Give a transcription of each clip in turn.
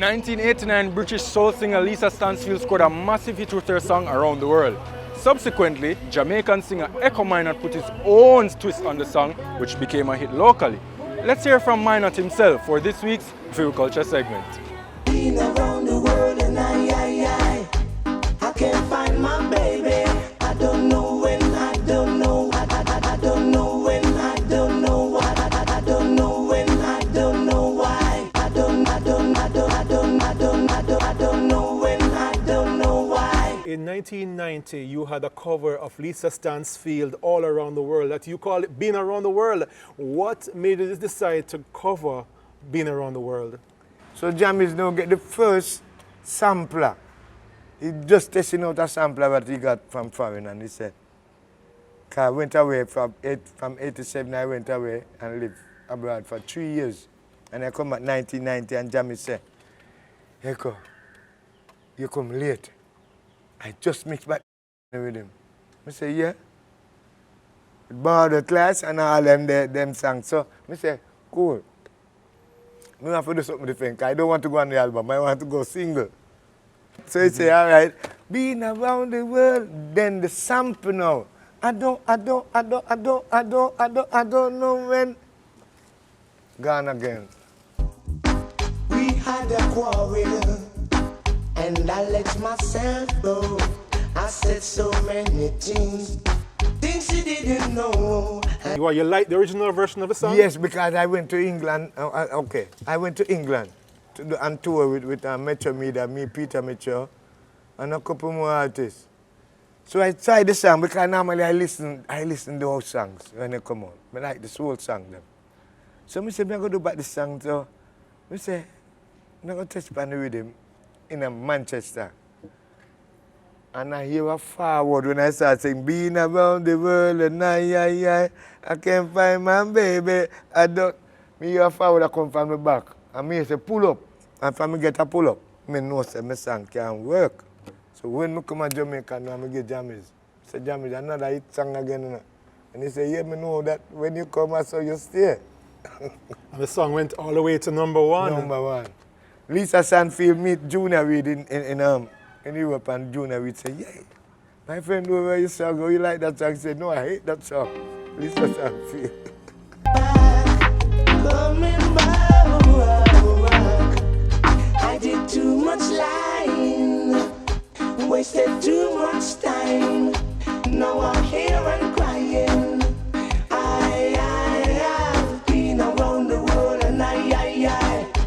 1989, British soul singer Lisa Stansfield scored a massive hit with her song Around the World. Subsequently, Jamaican singer Minott put his own twist on the song, which became a hit locally. Let's hear from Minott himself for this week's View Culture segment. Been around the world and I can't find my baby. I don't know when, I don't know, I don't know when, I don't know why, I don't know when, I don't know why, I don't know when, I don't know why. In 1990, you had a cover of Lisa Stansfield, All Around the World, that you call it Been Around the World. What made you decide to cover Been Around the World? So Jammy's now get the first sampler. He just testing out a sampler that he got from foreign, and he said, I went away from 87, I went away and lived abroad for 3 years. And I come back 1990 and Jammy said, Echo, you come late. I just mixed back with him. I say, yeah. Borrow the class and all them songs. So I say, cool. I have to do something different. I don't want to go on the album. I want to go single. So he say, all right, been around the world, then the sample now. I don't know when. Gone again. We had a quarrel, and I let myself go. I said so many things you didn't know. You like the original version of the song? Yes, because I went to England. I went to England to do on tour with Metro Media, me, Peter Mitchell, and a couple more artists. So I tried the song because normally I listen to those songs when they come out. I like the soul song them. So I said, I'm going to do back the song. So I said, I'm going to touch upon the rhythm in Manchester. And I hear a forward when I start saying, been around the world and I can't find my baby. I don't. Me hear a forward that come from the back. And me say, pull up. And from me get a pull up, I know that my song can work. So when I come to Jamaica, I get Jammies. I say, Jammies, another hit song again. And he say, yeah, I know that when you come, I saw you stay. And the song went all the way to number one. Number one. Lisa Stansfield meet Junior Reid in Europe, and Junior Reid say, yeah, my friend over your song, oh, you like that song? He said, no, I hate that song. Lisa Stansfield. Coming back, I did too much lying, wasted too much time. Now I'm here and crying. I've been around the world and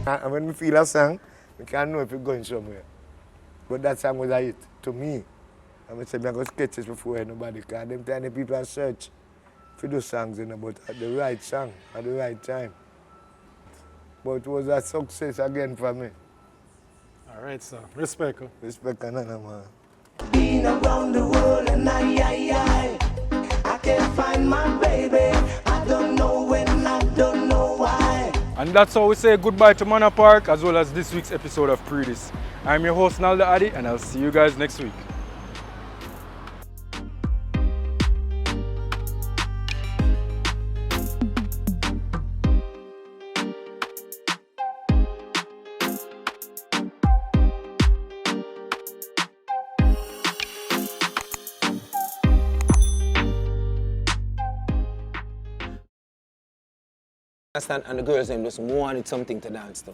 And when we feel a song, we can't know if it's going somewhere. But that song was a hit to me. And I said, I'm going to sketch this before nobody, because them tiny people are search for those songs, but at the right song, at the right time. But it was a success again for me. All right, sir. Respect. Respect another man. been around the world and I can't find my baby. I don't know when, I don't know why. And that's how we say goodbye to Manor Park as well as this week's episode of Pree. I'm your host Nalda Addy, and I'll see you guys next week. And the girls them just wanted something to dance to.